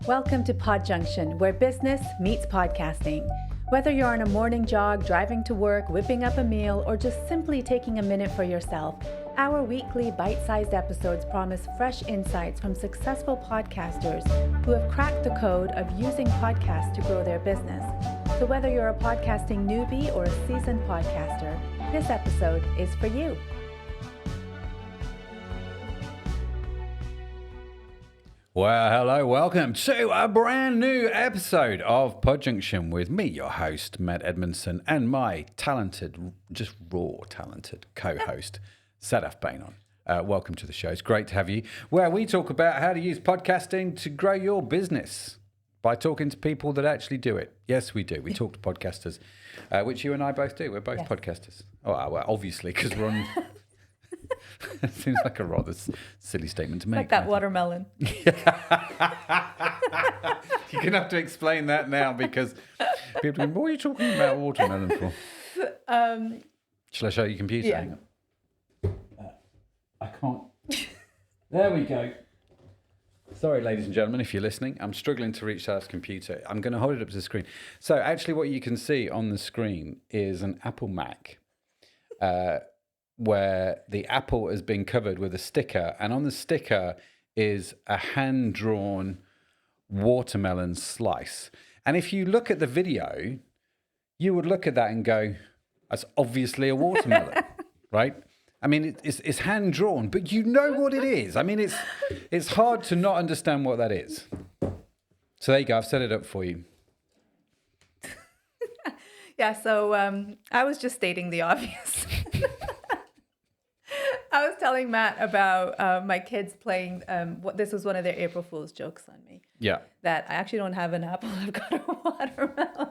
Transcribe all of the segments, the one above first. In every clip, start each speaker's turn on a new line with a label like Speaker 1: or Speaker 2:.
Speaker 1: Welcome to Podjunction, where business meets podcasting. Whether you're on a morning jog, driving to work, whipping up a meal, or just simply taking a minute for yourself, our weekly bite-sized episodes promise fresh insights from successful podcasters who have cracked the code of using podcasts to grow their business. So whether you're a podcasting newbie or a seasoned podcaster, this episode is for you.
Speaker 2: Well, hello, welcome to a brand new episode of Podjunction with me, your host, Matt Edmundson, and my talented, just raw talented co-host, Sadaf Beynon. Welcome to the show. It's great to have you, where we talk about how to use podcasting to grow your business by talking to people that actually do it. Yes, we do. We talk to podcasters, which you and I both do. We're both podcasters. Oh, well, obviously, because we're on... It seems like a rather silly statement to make.
Speaker 1: Like that watermelon.
Speaker 2: You're going to have to explain that now because people are going, what are you talking about watermelon for? Shall I show you your computer?
Speaker 1: Yeah.
Speaker 2: Hang on. I can't. There we go. Sorry, ladies and gentlemen, if you're listening, I'm struggling to reach Sadaf's computer. I'm going to hold it up to the screen. So actually what you can see on the screen is an Apple Mac. Where the apple has been covered with a sticker, and on the sticker is a hand-drawn watermelon slice. And if you look at the video, you would look at that and go, that's obviously a watermelon, right? I mean, it's hand-drawn, but you know what it is. I mean, it's hard to not understand what that is. So there you go, I've set it up for you.
Speaker 1: Yeah, so I was just stating the obvious. I was telling Matt about my kids playing, this was one of their April Fool's jokes on me.
Speaker 2: Yeah.
Speaker 1: That I actually don't have an apple, I've got a watermelon.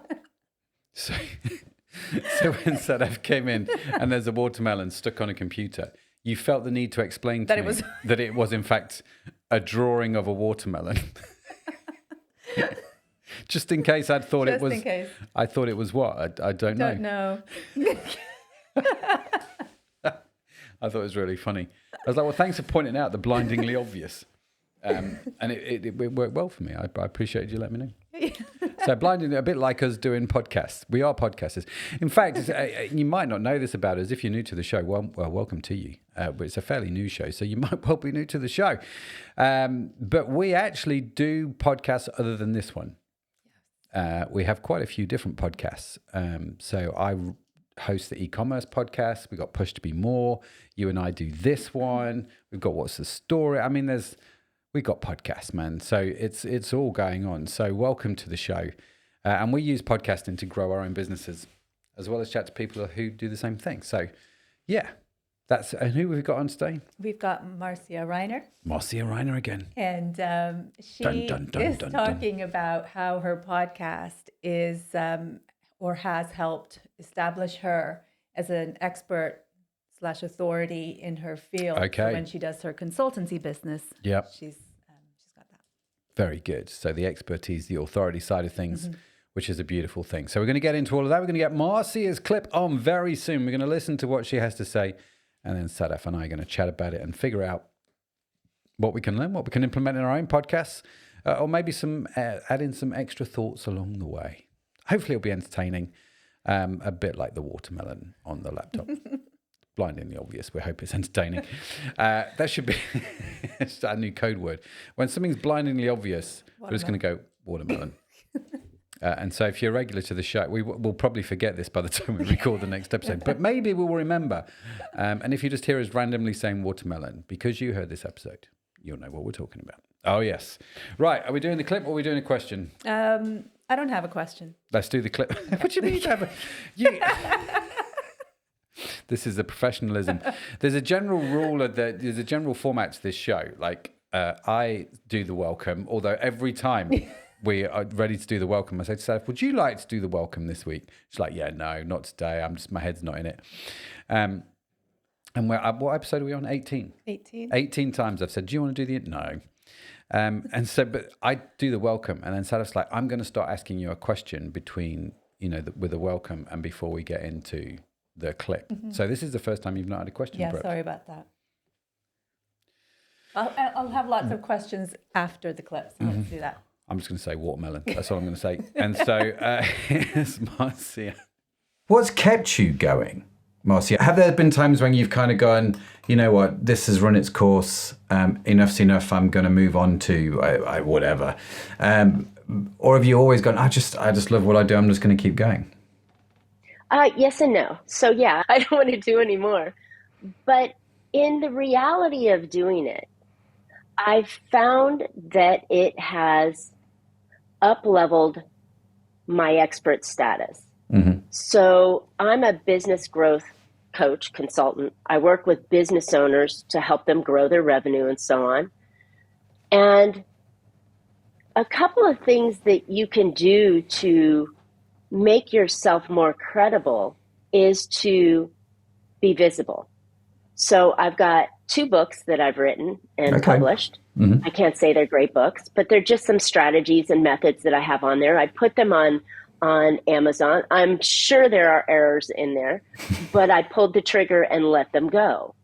Speaker 2: So when Sadaf came in and there's a watermelon stuck on a computer, you felt the need to explain to me that it was in fact a drawing of a watermelon. Just in case I'd thought it was. Just in case. I thought it was what? I don't know.
Speaker 1: Don't know.
Speaker 2: I thought it was really funny. I was like, well, thanks for pointing out the blindingly obvious. And it worked well for me. I appreciate you letting me know. So blindingly, a bit like us doing podcasts. We are podcasters. In fact, you might not know this about us. If you're new to the show, well, welcome to you. But it's a fairly new show, so you might well be new to the show. But we actually do podcasts other than this one. We have quite a few different podcasts. So I host the e-commerce podcast. We got Push to Be More. You and I do this one. We've got What's the Story. I mean, we got podcasts, man. So it's all going on. So welcome to the show. And we use podcasting to grow our own businesses, as well as chat to people who do the same thing. So yeah, and who have we got on today?
Speaker 1: We've got Marcia Riner.
Speaker 2: Marcia Riner again.
Speaker 1: And she is talking about how her podcast is or has helped establish her as an expert / authority in her field.
Speaker 2: Okay.
Speaker 1: When she does her consultancy business.
Speaker 2: Yep.
Speaker 1: She's got that.
Speaker 2: Very good. So the expertise, the authority side of things, which is a beautiful thing. So we're going to get into all of that. We're going to get Marcia's clip on very soon. We're going to listen to what she has to say. And then Sadaf and I are going to chat about it and figure out what we can learn, what we can implement in our own podcasts, or maybe add in some extra thoughts along the way. Hopefully it'll be entertaining, a bit like the watermelon on the laptop. Blindingly obvious. We hope it's entertaining. That should be a new code word. When something's blindingly obvious, we're just going to go watermelon. And so if you're regular to the show, we'll probably forget this by the time we record the next episode. But maybe we'll remember. And if you just hear us randomly saying watermelon, because you heard this episode, you'll know what we're talking about. Oh, yes. Right. Are we doing the clip or are we doing a question?
Speaker 1: I don't have a question.
Speaker 2: Let's do the clip. What do you mean? This is the professionalism. There's a general rule there's a general format to this show. Like I do the welcome, although every time we are ready to do the welcome, I say to Sadaf, would you like to do the welcome this week? She's like, yeah, no, not today. My head's not in it. And what episode are we on? 18. 18 times I've said, do you want to do the no? And so, but I do the welcome, and then Sadaf's like, I'm going to start asking you a question between, with the welcome and before we get into the clip. So this is the first time you've not had a question.
Speaker 1: Yeah,
Speaker 2: Brooke.
Speaker 1: sorry about that. I'll have lots of questions after the clip, so let's do that.
Speaker 2: I'm just going to say watermelon. That's all I'm going to say. And so here's Marcia.
Speaker 3: What's kept you going, Marcia? Have there been times when you've kind of gone, you know what, this has run its course, enough's enough, I'm going to move on to whatever. Or have you always gone, I just love what I do, I'm just going to keep going?
Speaker 4: Yes and no. So yeah, I don't want to do any more. But in the reality of doing it, I've found that it has up-leveled my expert status.
Speaker 3: Mm-hmm.
Speaker 4: So I'm a business growth coach, consultant. I work with business owners to help them grow their revenue and so on. And a couple of things that you can do to make yourself more credible is to be visible. So I've got 2 books that I've written and published. Mm-hmm. I can't say they're great books, but they're just some strategies and methods that I have on there. I put them on Amazon. I'm sure there are errors in there, but I pulled the trigger and let them go,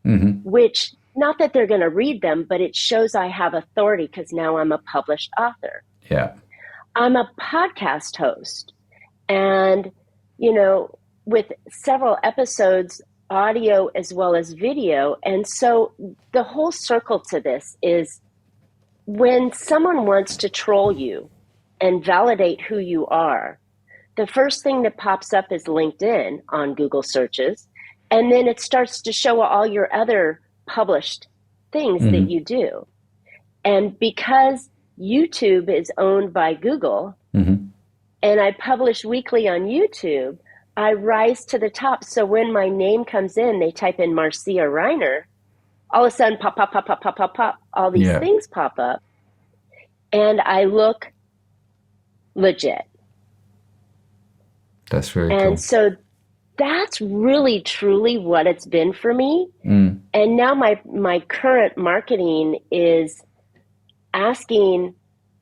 Speaker 4: which, not that they're going to read them, but it shows I have authority because now I'm a published author.
Speaker 3: Yeah.
Speaker 4: I'm a podcast host and, with several episodes, audio as well as video. And so the whole circle to this is when someone wants to troll you and validate who you are, the first thing that pops up is LinkedIn on Google searches. And then it starts to show all your other published things that you do. And because YouTube is owned by Google and I publish weekly on YouTube, I rise to the top. So when my name comes in, they type in Marcia Riner, all of a sudden pop, pop, pop, pop, pop, pop, pop, all these things pop up. And I look legit.
Speaker 3: That's very cool.
Speaker 4: And so that's really, truly what it's been for me. And now my current marketing is asking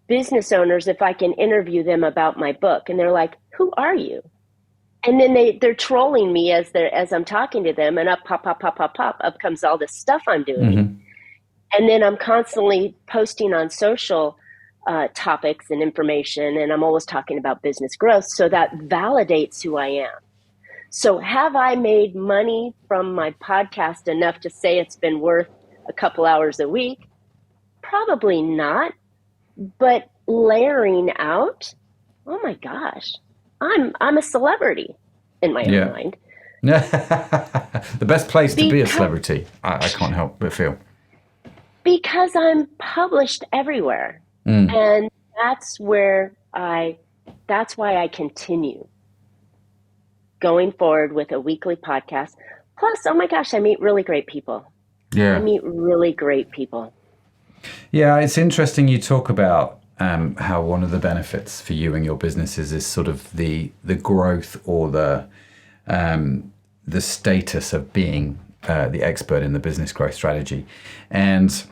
Speaker 4: business owners if I can interview them about my book. And they're like, who are you? And then they're trolling me as I'm talking to them, and up, pop, pop, pop, pop, pop, up comes all this stuff I'm doing. And then I'm constantly posting on social topics and information, and I'm always talking about business growth. So that validates who I am. So have I made money from my podcast enough to say it's been worth a couple hours a week? Probably not. But layering out, oh my gosh, I'm a celebrity in my own mind.
Speaker 3: The best place to be a celebrity, I can't help but feel.
Speaker 4: Because I'm published everywhere. And that's why I continue going forward with a weekly podcast. Plus, oh my gosh, I meet really great people.
Speaker 3: Yeah.
Speaker 4: I meet really great people.
Speaker 3: Yeah, it's interesting you talk about how one of the benefits for you and your businesses is sort of the growth or the status of being the expert in the business growth strategy. And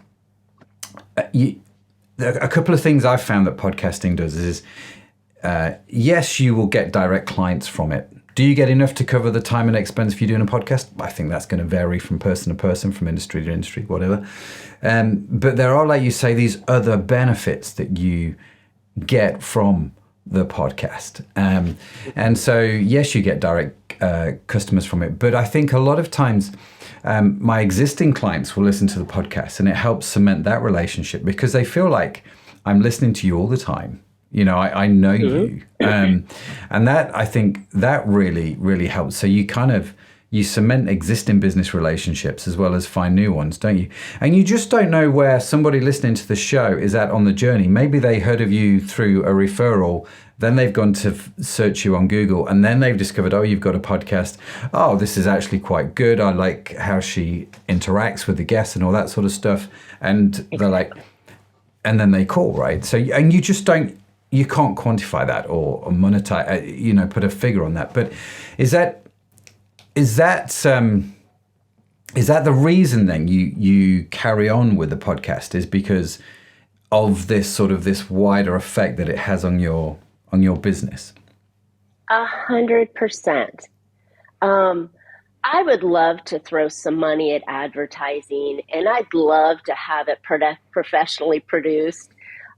Speaker 3: a couple of things I've found that podcasting does is, yes, you will get direct clients from it. Do you get enough to cover the time and expense if you're doing a podcast? I think that's going to vary from person to person, from industry to industry, whatever. But there are, like you say, these other benefits that you get from the podcast. And so, yes, you get direct customers from it. But I think a lot of times my existing clients will listen to the podcast and it helps cement that relationship because they feel like I'm listening to you all the time. You know, I know you. And that, I think that really, really helps. So you cement existing business relationships as well as find new ones, don't you? And you just don't know where somebody listening to the show is at on the journey. Maybe they heard of you through a referral, then they've gone to search you on Google, and then they've discovered, oh, you've got a podcast. Oh, this is actually quite good. I like how she interacts with the guests and all that sort of stuff. And they're like, and then they call, right? So, and you just don't, you can't quantify that or monetize, put a figure on that. But is that the reason then you carry on with the podcast, is because of this wider effect that it has on your business?
Speaker 4: 100%. I would love to throw some money at advertising, and I'd love to have it professionally produced.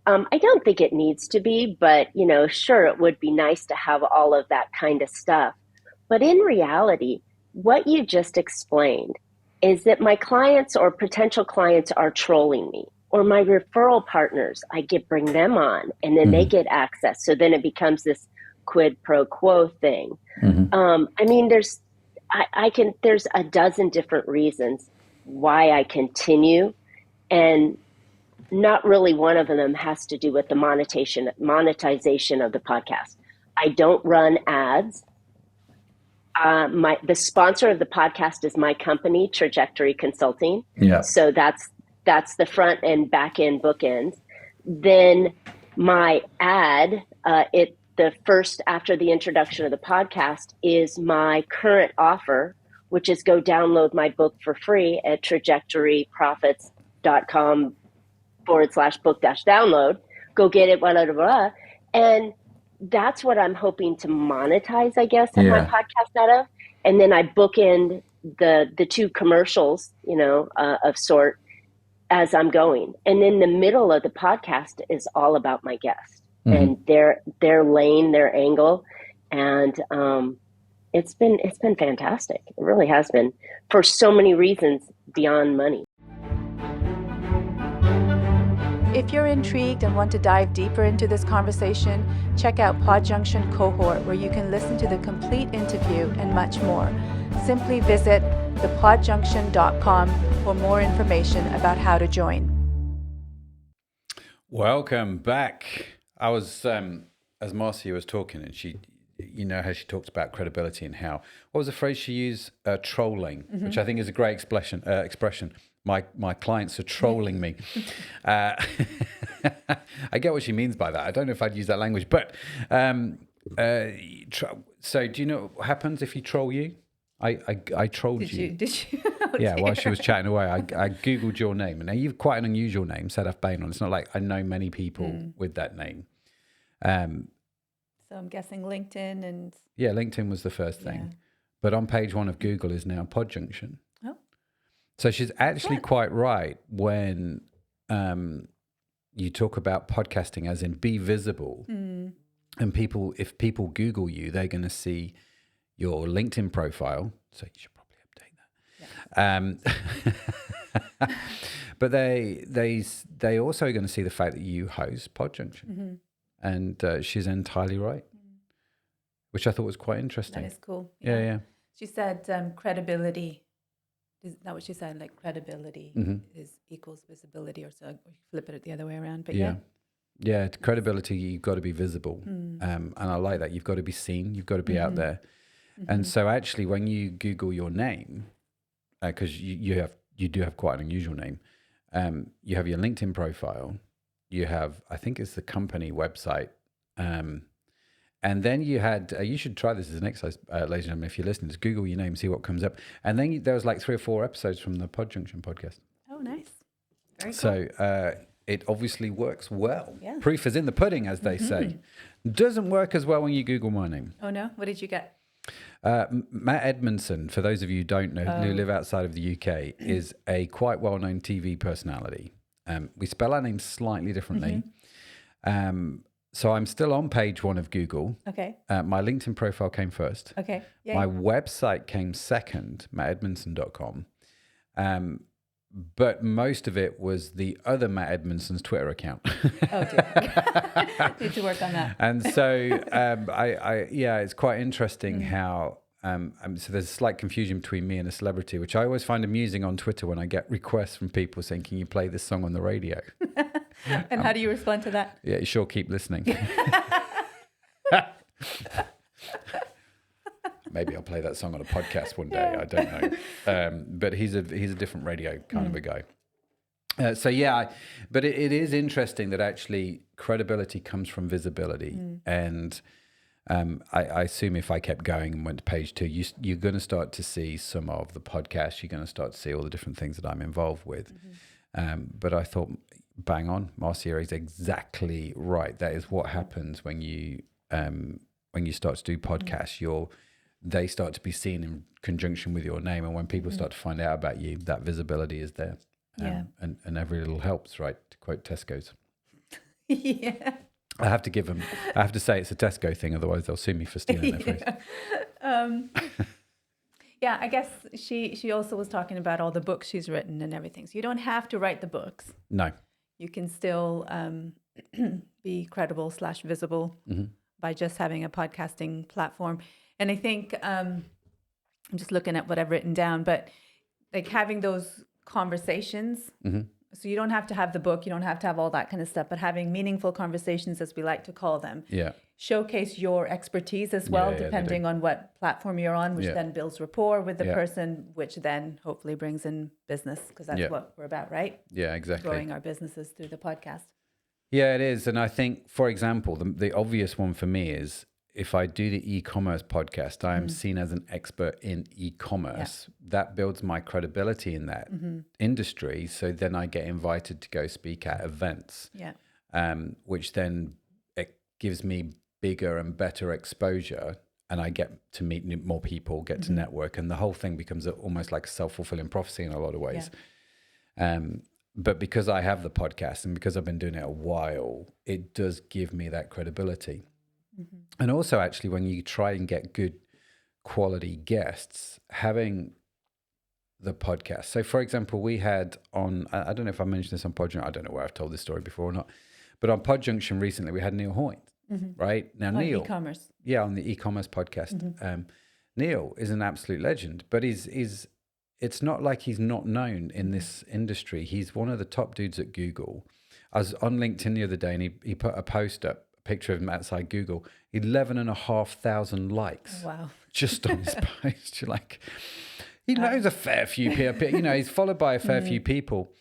Speaker 4: I don't think it needs to be, but, sure, it would be nice to have all of that kind of stuff. But in reality, what you just explained is that my clients or potential clients are trolling me, or my referral partners, bring them on and then they get access. So then it becomes this quid pro quo thing. I mean, there's a dozen different reasons why I continue, and not really one of them has to do with the monetization of the podcast. I don't run ads. The sponsor of the podcast is my company, Trajectory Consulting.
Speaker 3: Yeah.
Speaker 4: So that's the front and back end bookends. Then my ad, the first after the introduction of the podcast, is my current offer, which is go download my book for free at trajectoryprofits.com/book-download. Go get it, blah, blah, blah. And that's what I'm hoping to monetize, I guess, in my podcast out of. And then I bookend the two commercials, of sort as I'm going. And then the middle of the podcast is all about my guest and their lane, their angle. And it's been fantastic. It really has been, for so many reasons beyond money.
Speaker 1: If you're intrigued and want to dive deeper into this conversation, check out Podjunction Cohort, where you can listen to the complete interview and much more. Simply visit thepodjunction.com for more information about how to join.
Speaker 2: Welcome back. I was, as Marcia was talking, and she, how she talks about credibility and how, what was the phrase she used? Trolling, which I think is a great expression. My clients are trolling me. I get what she means by that. I don't know if I'd use that language, but so do you know what happens if you troll you? I trolled you.
Speaker 1: Did you? Oh,
Speaker 2: yeah,
Speaker 1: dear.
Speaker 2: while she was chatting away, I Googled your name. And now you've quite an unusual name, Sadaf Beynon. It's not like I know many people with that name.
Speaker 1: So I'm guessing LinkedIn and...
Speaker 2: Yeah, LinkedIn was the first thing. But on page 1 of Google is now Podjunction.
Speaker 1: Oh.
Speaker 2: So she's actually quite right when you talk about podcasting as in be visible. And if people Google you, they're going to see your LinkedIn profile. So you should probably update that. But they also are going to see the fact that you host Podjunction. And she's entirely right, which I thought was quite interesting.
Speaker 1: That is cool.
Speaker 2: Yeah.
Speaker 1: She said credibility. Is that what she said? Like credibility equals visibility, or so flip it the other way around. But
Speaker 2: yeah, credibility, you've got to be visible. And I like that. You've got to be seen. You've got to be out there. And so actually when you Google your name, because you do have quite an unusual name, you have your LinkedIn profile, you have, I think it's the company website, and then you had, you should try this as an exercise, ladies and gentlemen, if you're listening, just Google your name, see what comes up. And then there was like 3 or 4 episodes from the Podjunction podcast.
Speaker 1: Oh, nice. Very cool.
Speaker 2: So it obviously works well.
Speaker 1: Yeah. Proof
Speaker 2: is in the pudding, as they say. Doesn't work as well when you Google my name.
Speaker 1: Oh, no? What did you get?
Speaker 2: Matt Edmundson, for those of you who don't know, who live outside of the UK, is a quite well-known TV personality. We spell our names slightly differently. So I'm still on page 1 of Google.
Speaker 1: Okay.
Speaker 2: My LinkedIn profile came first.
Speaker 1: Okay. Yay.
Speaker 2: My website came second, mattedmundson.com. But most of it was the other Matt Edmundson's Twitter account.
Speaker 1: Oh, dear. Need to work on that.
Speaker 2: And so, it's quite interesting how, so there's a slight confusion between me and a celebrity, which I always find amusing on Twitter when I get requests from people saying, can you play this song on the radio?
Speaker 1: And how do you respond to that?
Speaker 2: Yeah, sure, keep listening. Maybe I'll play that song on a podcast one day. I don't know. But he's a different radio kind of a guy. But it is interesting that actually credibility comes from visibility. And I assume if I kept going and went to page 2, you're going to start to see some of the podcasts. You're going to start to see all the different things that I'm involved with. But I thought, bang on, Marcia is exactly right. That is what happens when you start to do podcasts. They start to be seen in conjunction with your name, and when people start to find out about you, that visibility is there. And every little helps, right? To quote Tesco's.
Speaker 1: Yeah.
Speaker 2: I have to say it's a Tesco thing, otherwise they'll sue me for stealing their phrase.
Speaker 1: Yeah, I guess she also was talking about all the books she's written and everything. So you don't have to write the books.
Speaker 2: No.
Speaker 1: You can still be credible / visible by just having a podcasting platform. And I think I'm just looking at what I've written down, but like having those conversations. So you don't have to have the book, you don't have to have all that kind of stuff, but having meaningful conversations, as we like to call them.
Speaker 2: Yeah.
Speaker 1: Showcase your expertise as well,
Speaker 2: Yeah,
Speaker 1: depending on what platform you're on, which
Speaker 2: Yeah.
Speaker 1: then builds rapport with the
Speaker 2: Yeah.
Speaker 1: person, which then hopefully brings in business, because that's
Speaker 2: Yeah.
Speaker 1: what we're about, right?
Speaker 2: Yeah, exactly.
Speaker 1: Growing our businesses through the podcast.
Speaker 2: Yeah, it is. And I think, for example, the obvious one for me is if I do the e-commerce podcast, I am seen as an expert in e-commerce. That builds my credibility in that industry. So then I get invited to go speak at events, which then it gives me bigger and better exposure, and I get to meet more people, get to network, and the whole thing becomes almost like a self-fulfilling prophecy in a lot of ways. But because I have the podcast and because I've been doing it a while, it does give me that credibility. And also, actually, when you try and get good quality guests, having the podcast. So, for example, we had on, I don't know if I mentioned this on Podjunction, I don't know where I've told this story before or not, but on Podjunction recently, we had Neil Hoyt, right? Now,
Speaker 1: On
Speaker 2: Neil.
Speaker 1: e-commerce.
Speaker 2: Yeah, on the e-commerce podcast. Neil is an absolute legend, but it's not like he's not known in this industry. He's one of the top dudes at Google. I was on LinkedIn the other day and he put a post up, picture of him outside Google, 11,500 likes.
Speaker 1: Wow.
Speaker 2: Just on his post. You're like, he knows a fair few people, he's followed by a fair few people.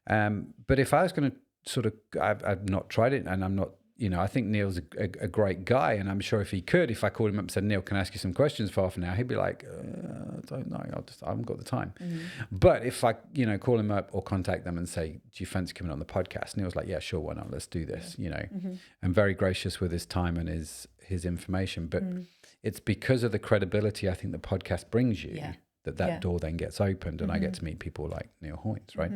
Speaker 2: But if I was going to sort of, I've not tried it and I'm not, I think Neil's a great guy, and I'm sure if I called him up and said, Neil, can I ask you some questions for half an hour? He'd be like, I don't know, I haven't got the time. But if I, call him up or contact them and say, do you fancy coming on the podcast? Neil's like, yeah, sure, why not? Let's do this, and very gracious with his time and his information. But it's because of the credibility I think the podcast brings you that door then gets opened, and I get to meet people like Neil Hoyt, right?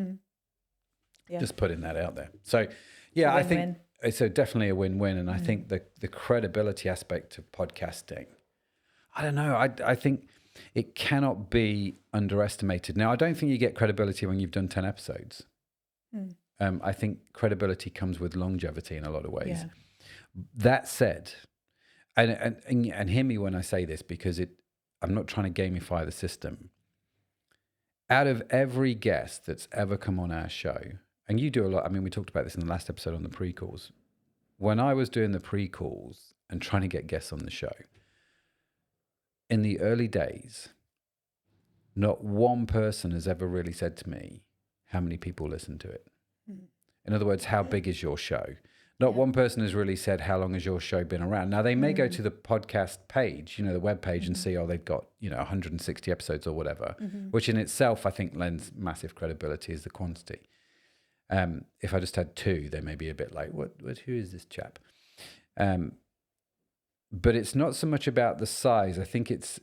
Speaker 1: Yeah.
Speaker 2: Just putting that out there. So, yeah, I think
Speaker 1: Win-win.
Speaker 2: it's definitely a win-win. And I think the credibility aspect of podcasting, I don't know, I think it cannot be underestimated. Now, I don't think you get credibility when you've done 10 episodes. I think credibility comes with longevity in a lot of ways.
Speaker 1: Yeah.
Speaker 2: That said, and hear me when I say this, because I'm not trying to gamify the system. Out of every guest that's ever come on our show, and you do a lot, I mean, we talked about this in the last episode on the pre-calls. When I was doing the pre-calls and trying to get guests on the show, in the early days, not one person has ever really said to me how many people listen to it. In other words, how big is your show? Not one person has really said, how long has your show been around? Now, they may go to the podcast page, the web page, and see, they've got, 160 episodes or whatever, which in itself, I think, lends massive credibility as the quantity. If I just had 2, they may be a bit like, who is this chap? But it's not so much about the size. I think it's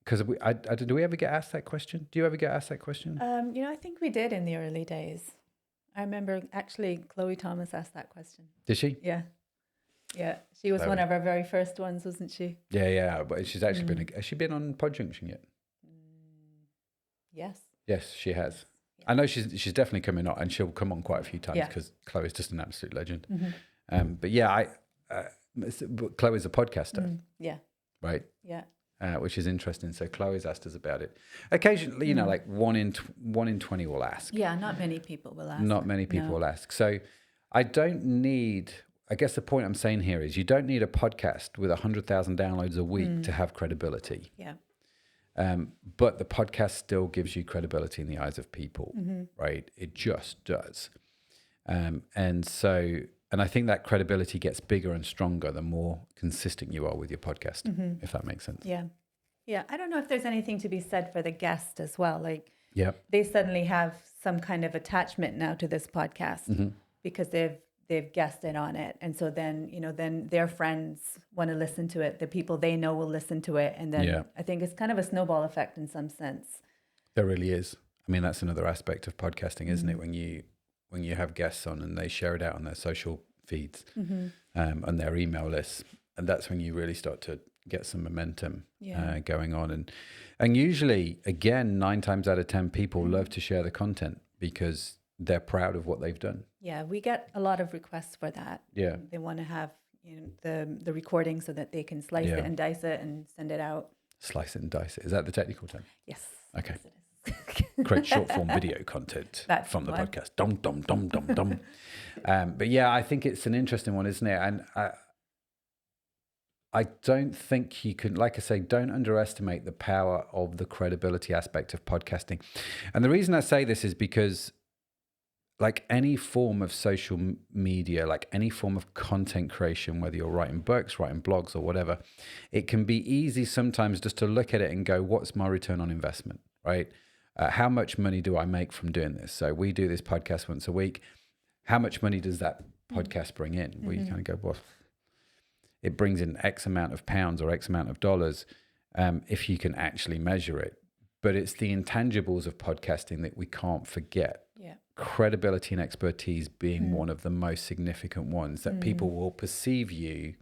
Speaker 2: because do we ever get asked that question? Do you ever get asked that question?
Speaker 1: I think we did in the early days. I remember actually Chloe Thomas asked that question.
Speaker 2: Did she?
Speaker 1: Yeah. Yeah. She was one of our very first ones, wasn't she?
Speaker 2: Yeah. But she's actually has she been on Podjunction yet?
Speaker 1: Yes.
Speaker 2: Yes, she has. Yeah. I know she's definitely coming on, and she'll come on quite a few times because Chloe's just an absolute legend. But yeah, Chloe's a podcaster.
Speaker 1: Yeah.
Speaker 2: Right?
Speaker 1: Yeah.
Speaker 2: Which is interesting. So Chloe's asked us about it. Occasionally, like 1 in 20 will ask.
Speaker 1: Yeah, not many people will ask.
Speaker 2: Not many people will ask. So I don't need, I guess the point I'm saying here is you don't need a podcast with 100,000 downloads a week to have credibility.
Speaker 1: Yeah.
Speaker 2: But the podcast still gives you credibility in the eyes of people, right? It just does. And I think that credibility gets bigger and stronger the more consistent you are with your podcast, if that makes sense.
Speaker 1: Yeah. Yeah. I don't know if there's anything to be said for the guest as well. Like,
Speaker 2: they
Speaker 1: suddenly have some kind of attachment now to this podcast because they've guested on it. And so then, then their friends want to listen to it. The people they know will listen to it. And then I think it's kind of a snowball effect in some sense.
Speaker 2: There really is. I mean, that's another aspect of podcasting, isn't it? When you have guests on and they share it out on their social feeds and their email lists. And that's when you really start to get some momentum going on. And usually, again, 9 times out of 10 people love to share the content because they're proud of what they've done.
Speaker 1: Yeah, we get a lot of requests for that.
Speaker 2: Yeah.
Speaker 1: They want to have the recording so that they can slice it and dice it and send it out.
Speaker 2: Slice it and dice it. Is that the technical term?
Speaker 1: Yes.
Speaker 2: Okay.
Speaker 1: Yes, it is.
Speaker 2: Create short form video content from the podcast. Dum, dum, dum, dum, dum. But yeah, I think it's an interesting one, isn't it? And I don't think you can, like I say, don't underestimate the power of the credibility aspect of podcasting. And the reason I say this is because, like any form of social media, like any form of content creation, whether you're writing books, writing blogs or whatever, it can be easy sometimes just to look at it and go, what's my return on investment, right? How much money do I make from doing this? So we do this podcast once a week. How much money does that podcast bring in? Where you kind of go, well, it brings in X amount of pounds or X amount of dollars if you can actually measure it. But it's the intangibles of podcasting that we can't forget.
Speaker 1: Yeah.
Speaker 2: Credibility and expertise being one of the most significant ones, that people will perceive you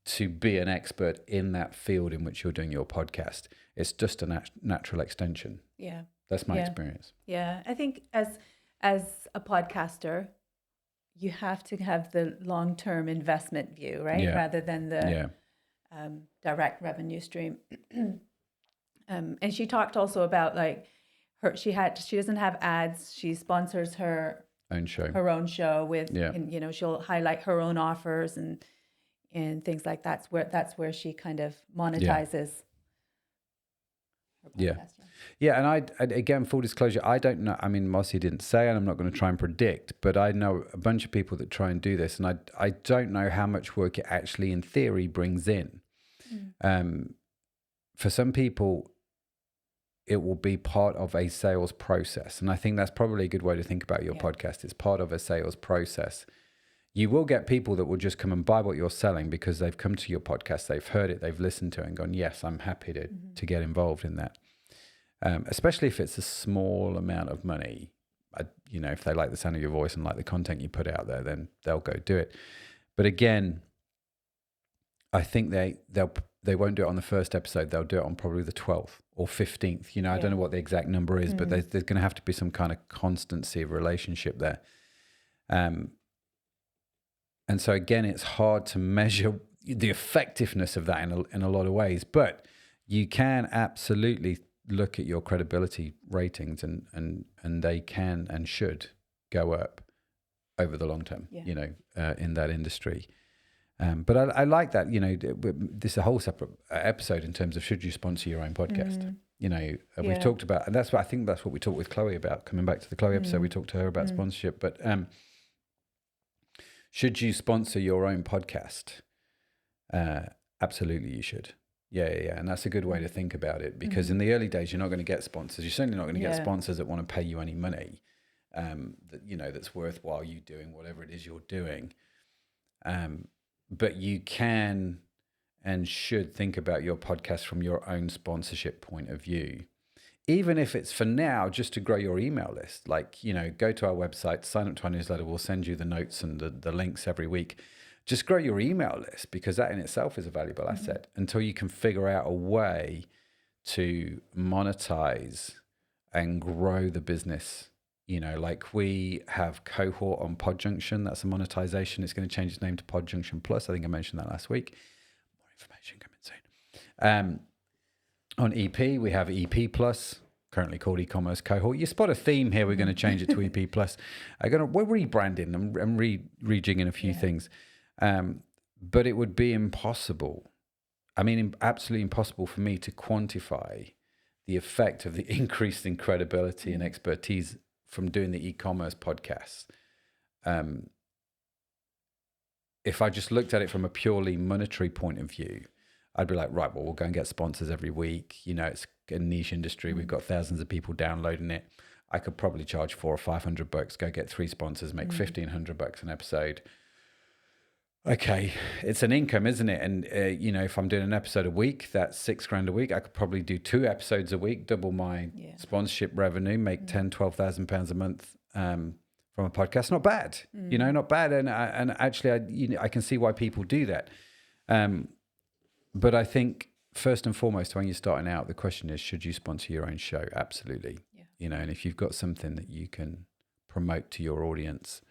Speaker 2: to be an expert in that field in which you're doing your podcast. It's just a natural extension.
Speaker 1: Yeah.
Speaker 2: That's my experience.
Speaker 1: Yeah. I think as a podcaster, you have to have the long-term investment view, right?
Speaker 2: Yeah.
Speaker 1: Rather than the direct revenue stream. And she talked also about like she doesn't have ads. She sponsors her
Speaker 2: own show
Speaker 1: with, and, she'll highlight her own offers and things like that. That's where she kind of monetizes. Her podcast,
Speaker 2: Yeah. And I again, full disclosure, I don't know. I mean, Marcia didn't say, and I'm not going to try and predict, but I know a bunch of people that try and do this, and I don't know how much work it actually, in theory, brings in. For some people, it will be part of a sales process. And I think that's probably a good way to think about your podcast. It's part of a sales process. You will get people that will just come and buy what you're selling because they've come to your podcast, they've heard it, they've listened to it and gone, yes, I'm happy to get involved in that. Especially if it's a small amount of money. If they like the sound of your voice and like the content you put out there, then they'll go do it. But again, I think they won't do it on the first episode. They'll do it on probably the 12th or 15th. I don't know what the exact number is, but there's going to have to be some kind of constancy of relationship there. And so again, it's hard to measure the effectiveness of that in a lot of ways, but you can absolutely look at your credibility ratings and they can and should go up over the long term, in that industry. But I like that, this is a whole separate episode in terms of should you sponsor your own podcast? We've talked about, and I think that's what we talked with Chloe about, coming back to the Chloe episode, we talked to her about sponsorship, but should you sponsor your own podcast? Absolutely you should. Yeah. And that's a good way to think about it, because in the early days, you're not going to get sponsors. You're certainly not going to get sponsors that want to pay you any money, that's worthwhile you doing whatever it is you're doing. But you can and should think about your podcast from your own sponsorship point of view. Even if it's for now, just to grow your email list, like, go to our website, sign up to our newsletter. We'll send you the notes and the links every week. Just grow your email list, because that in itself is a valuable asset until you can figure out a way to monetize and grow the business. Like we have Cohort on Podjunction. That's a monetization. It's going to change its name to Podjunction Plus. I think I mentioned that last week. More information coming soon. On EP, we have EP Plus, currently called E-commerce Cohort. You spot a theme here. We're going to change it to EP Plus. We're rebranding and rejigging a few things. But it would be impossible. Absolutely impossible for me to quantify the effect of the increase in credibility and expertise from doing the e-commerce podcast. If I just looked at it from a purely monetary point of view, I'd be like, right, well, we'll go and get sponsors every week. It's a niche industry. We've got thousands of people downloading it. I could probably charge $400 or $500, go get 3 sponsors, make $1,500 an episode. Okay, it's an income, isn't it? And, if I'm doing an episode a week, that's $6,000 a week. I could probably do 2 episodes a week, double my sponsorship revenue, make £10,000, £12,000 a month from a podcast. Not bad, not bad. And actually, I can see why people do that. But I think first and foremost, when you're starting out, the question is, should you sponsor your own show? Absolutely. Yeah. And if you've got something that you can promote to your audience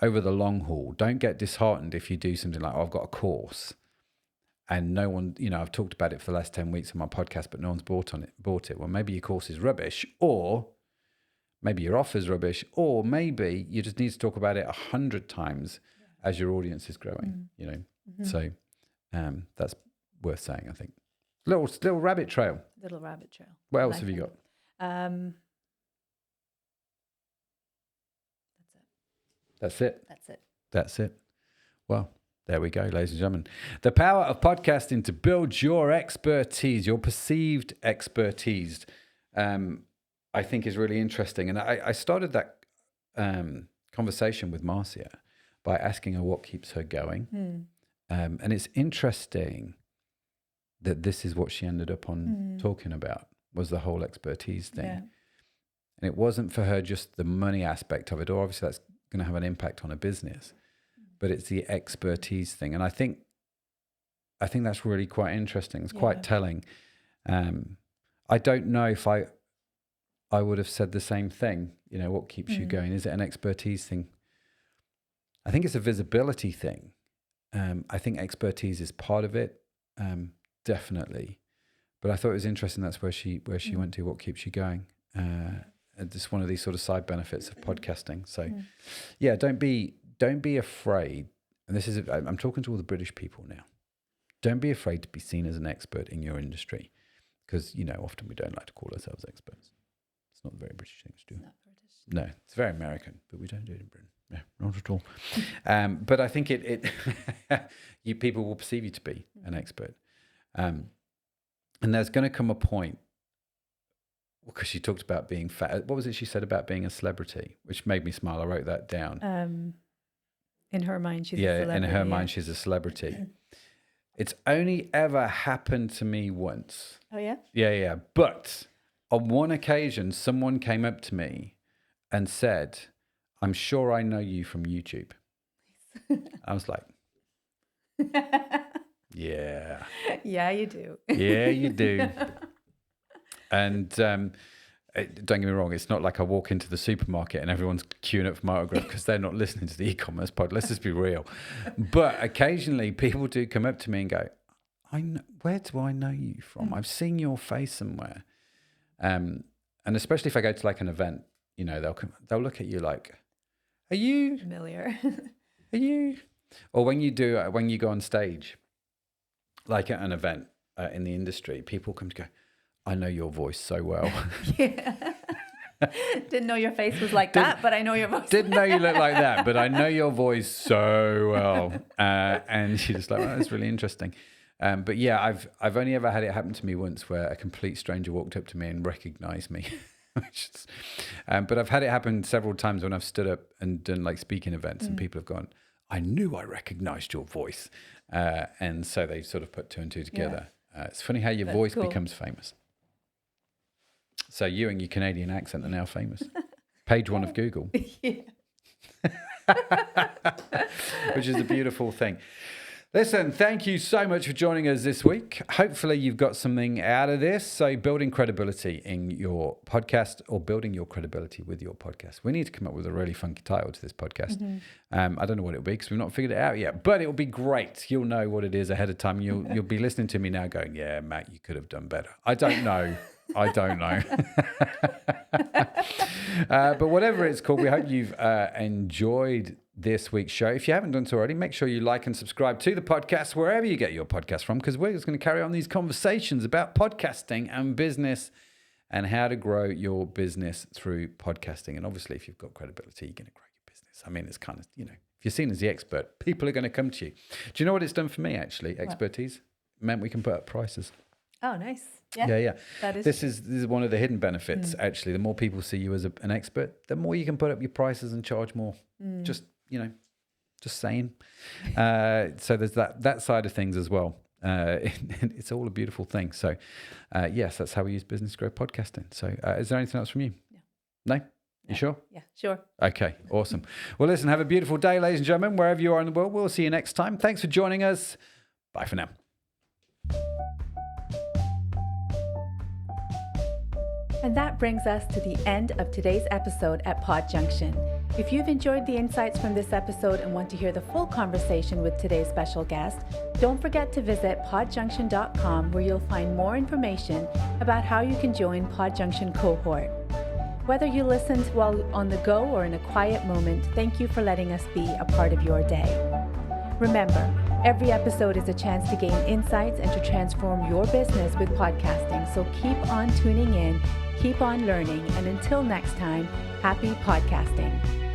Speaker 2: over the long haul, don't get disheartened if you do something like, I've got a course and no one, I've talked about it for the last 10 weeks on my podcast, but no one's bought it. Well, maybe your course is rubbish, or maybe your offer's rubbish, or maybe you just need to talk about it 100 times as your audience is growing, So that's worth saying, I think. Little rabbit trail.
Speaker 1: Little rabbit trail.
Speaker 2: What else have you got? That's it. That's it. Well, there we go, ladies and gentlemen. The power of podcasting to build your expertise, your perceived expertise, I think is really interesting. And I started that conversation with Marcia by asking her what keeps her going. And it's interesting that this is what she ended up on talking about, was the whole expertise thing. Yeah. And it wasn't for her just the money aspect of it, or obviously that's going to have an impact on a business, but it's the expertise thing. And I think that's really quite interesting. It's quite telling. I don't know if I would have said the same thing. What keeps you going? Is it an expertise thing? I think it's a visibility thing. I think expertise is part of it, definitely. But I thought it was interesting. That's where she went to. What keeps you going? Just one of these sort of side benefits of podcasting. So, yeah, don't be afraid. And this is, I'm talking to all the British people now. Don't be afraid to be seen as an expert in your industry, because often we don't like to call ourselves experts. It's not a very British thing to do.
Speaker 1: Not British.
Speaker 2: No, it's very American, but we don't do it in Britain. No, not at all. But I think it you people will perceive you to be an expert. And there's going to come a point, because she talked about being fat. What was it she said about being a celebrity, which made me smile? I wrote that down.
Speaker 1: In her mind, she's a celebrity.
Speaker 2: In her mind, she's a celebrity. It's only ever happened to me once.
Speaker 1: Oh, yeah?
Speaker 2: Yeah. But on one occasion, someone came up to me and said, I'm sure I know you from YouTube. I was like, yeah.
Speaker 1: Yeah, you do.
Speaker 2: Yeah, you do. And don't get me wrong, it's not like I walk into the supermarket and everyone's queuing up for my autograph, because they're not listening to the e-commerce pod. Let's just be real. But occasionally people do come up to me and go, where do I know you from? I've seen your face somewhere. And especially if I go to like an event, they'll look at you like, are you
Speaker 1: familiar?
Speaker 2: Are you? Or when you go on stage, like at an event in the industry, people come to go, I know your voice so well.
Speaker 1: Yeah. Didn't know your face was like that, but I know your voice.
Speaker 2: Didn't know you look like that, but I know your voice so well. And she's just like, well, that's really interesting. But yeah, I've only ever had it happen to me once, where a complete stranger walked up to me and recognized me. But I've had it happen several times when I've stood up and done like speaking events, and people have gone, I knew I recognized your voice. And so they sort of put two and two together. Yeah. It's funny how your voice becomes famous. So you and your Canadian accent are now famous. Page one of Google. Yeah. Which is a beautiful thing. Listen, thank you so much for joining us this week. Hopefully you've got something out of this. So building credibility in your podcast, or building your credibility with your podcast. We need to come up with a really funky title to this podcast. I don't know what it'll be, because we've not figured it out yet, but it'll be great. You'll know what it is ahead of time. You'll be listening to me now going, yeah, Matt, you could have done better. I don't know. But whatever it's called, we hope you've enjoyed this week's show. If you haven't done so already, make sure you like and subscribe to the podcast wherever you get your podcast from, because we're just going to carry on these conversations about podcasting and business and how to grow your business through podcasting. And obviously, if you've got credibility, you're going to grow your business. I mean, it's kind of, if you're seen as the expert, people are going to come to you. Do you know what it's done for me, actually? Expertise meant we can put up prices.
Speaker 1: Oh, nice.
Speaker 2: Yeah.
Speaker 1: That is
Speaker 2: this is one of the hidden benefits, actually. The more people see you as an expert, the more you can put up your prices and charge more. Just saying. So there's that side of things as well. It's all a beautiful thing. So yes, that's how we use Business Grow Podcasting. So is there anything else from you? No? You sure?
Speaker 1: Yeah, sure.
Speaker 2: Okay, awesome. Well, listen, have a beautiful day, ladies and gentlemen, wherever you are in the world. We'll see you next time. Thanks for joining us. Bye for now.
Speaker 1: And that brings us to the end of today's episode at Podjunction. If you've enjoyed the insights from this episode and want to hear the full conversation with today's special guest, don't forget to visit podjunction.com, where you'll find more information about how you can join Podjunction cohort. Whether you listened while on the go or in a quiet moment, thank you for letting us be a part of your day. Remember, every episode is a chance to gain insights and to transform your business with podcasting. So keep on tuning in, keep on learning, and until next time, happy podcasting.